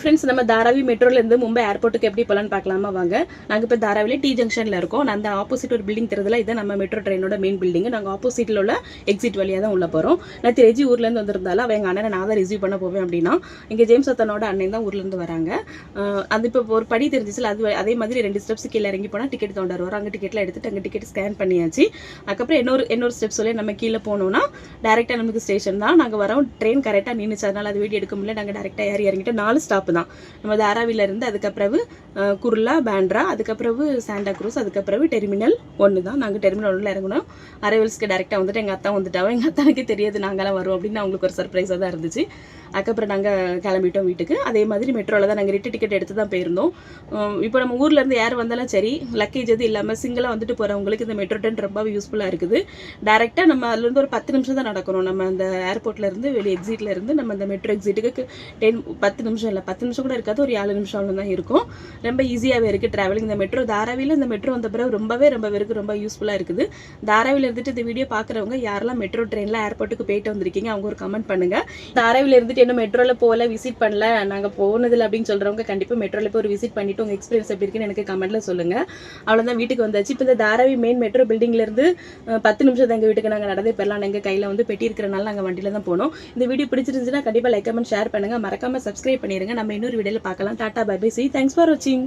Friends, நம்ம தாராவி மெட்ரோலேருந்து மும்பை ஏர்போர்ட்டுக்கு எப்படி போகலான்னு பார்க்கலாமா வாங்க. நாங்கள் இப்போ தாராவிலே டி ஜங்ஷனில் இருக்கோம். நான் அந்த ஆப்போசிட் ஒரு பில்டிங் தெரியுதுல, இதை நம்ம மெட்ரோ ட்ரெயினோட மெயின் பில்டிங். நாங்கள் ஆப்போசிட்டில் உள்ள எக்ஸிட் வழியாக தான் உள்ள போகிறோம். நான் திருச்சி ஊர்லேருந்து வந்திருந்தாலும் அவள் எங்கள் அண்ணனை நான் தான் ரிசீவ் பண்ண போவேன் அப்படின்னா, இங்கே ஜேம்ஸ் அத்தனோட அண்ணன் தான் ஊர்லேருந்து வராங்க. அது இப்போ ஒரு படி தெரிஞ்சிச்சுல, அதே மாதிரி 2 ஸ்டெப்ஸ் கீழே இறங்கி போனால் டிக்கெட் தோண்டர் வரும். அங்கே டிக்கெட்லாம் எடுத்துட்டு அங்கே டிக்கெட் ஸ்கேன் பண்ணியாச்சு. அதுக்கப்புறம் இன்னொரு ஸ்டெப் சொல்லி நம்ம கீழே போனோம்னா டேரெக்டாக நமக்கு ஸ்டேஷன் தான். நாங்கள் வரோம், ட்ரெயின் கரெக்டாக நின்றுச்சு, அதனால் அது வீடியோ எடுக்க முடியல. நாங்கள் டேரெக்டாக இறங்கிட்டு 4 ஸ்டாப் தான் நம்ம தாராவிலேருந்து. அதுக்கப்புறம் குர்லா, பேண்ட்ரா, அதுக்கப்புறம் சாண்டா க்ரூஸ், அதுக்கப்புறம் டெர்மினல் 1 தான். நாங்கள் டெர்மினல் 1ல் இறங்கணும். அரைவல்ஸ்க்கு டேரெக்டாக வந்துட்டு எங்கள் அத்தா வந்துட்டாவோ. எங்கள் அத்தானுக்கு தெரியாது நாங்களாம் வரோம் அப்படின்னு அவங்களுக்கு ஒரு சர்ப்ரைஸாக தான் இருந்துச்சு. அதுக்கப்புறம் நாங்கள் கிளம்பிட்டோம் வீட்டுக்கு. அதே மாதிரி மெட்ரோவில் தான் நாங்கள் டிக்கெட் எடுத்து தான் போயிருந்தோம். இப்போ நம்ம ஊர்லேருந்து யார் வந்தாலும் சரி, லக்கேஜ் எதுவும் இல்லாமல் சிங்கிளாக வந்துட்டு போகிறவங்களுக்கு இந்த மெட்ரோ ட்ரெயின் ரொம்ப யூஸ்ஃபுல்லாக இருக்குது. டேரெக்டாக நம்ம அதுலேருந்து ஒரு 10 நிமிஷம் தான் நடக்கணும். நம்ம அந்த ஏர்போர்ட்லேருந்து வெளியே எக்ஸிட்டில் இருந்து நம்ம அந்த மெட்ரோ எக்ஸிட்டுக்கு 10 நிமிஷம் இல்லை, 10 நிமிஷம் கூட இருக்காது, ஒரு 7 நிமிஷம் தான் இருக்கும். ரொம்ப ஈஸியாகவே இருக்குது ட்ராவலிங். இந்த மெட்ரோ தாராவியில் இந்த மெட்ரோ வந்த பிறகு ரொம்ப பேருக்கு ரொம்ப யூஸ்ஃபுல்லாக இருக்குது. தாராவியில் இருந்துட்டு இந்த வீடியோ பார்க்குறவங்க யாரெல்லாம் மெட்ரோ ட்ரெயினில் ஏர்போர்ட்டுக்கு போயிட்டு வந்திருக்கீங்க அவங்க ஒரு கமெண்ட் பண்ணுங்கள். தாராவியில் இருந்துட்டு இன்னும் மெட்ரோவில் போகல, விசிட் பண்ணல, நாங்கள் போனதில்லை அப்படின்னு சொல்கிறவங்க கண்டிப்பாக மெட்ரோவில் போய் ஒரு விசிட் பண்ணிவிட்டு உங்கள் எக்ஸ்பீரியன்ஸ் எப்படி இருக்குன்னு எனக்கு கமெண்ட்டில் சொல்லுங்கள். அவ்வளோதான், வீட்டுக்கு வந்தாச்சு. இப்போ இந்த தாராவி மெயின் மெட்ரோ பில்டிங்லேருந்து 10 நிமிஷம் தான் எங்கள் வீட்டுக்கு நாங்கள் நடந்தே போயிடலாம். எங்கள் கையில் வந்து பெட்டி இருக்கிறனால நாங்கள் வண்டியில் தான் போனோம். இந்த வீடியோ பிடிச்சிருந்துச்சுன்னா கண்டிப்பாக லைக், கமெண்ட், ஷேர் பண்ணுங்கள். மறக்காமல் சப்ஸ்கிரைப் பண்ணிடுங்க. நம்ம இன்னொரு வீடியோவில் பார்க்கலாம். Tata, bye bye, see, thanks for வாட்சிங்.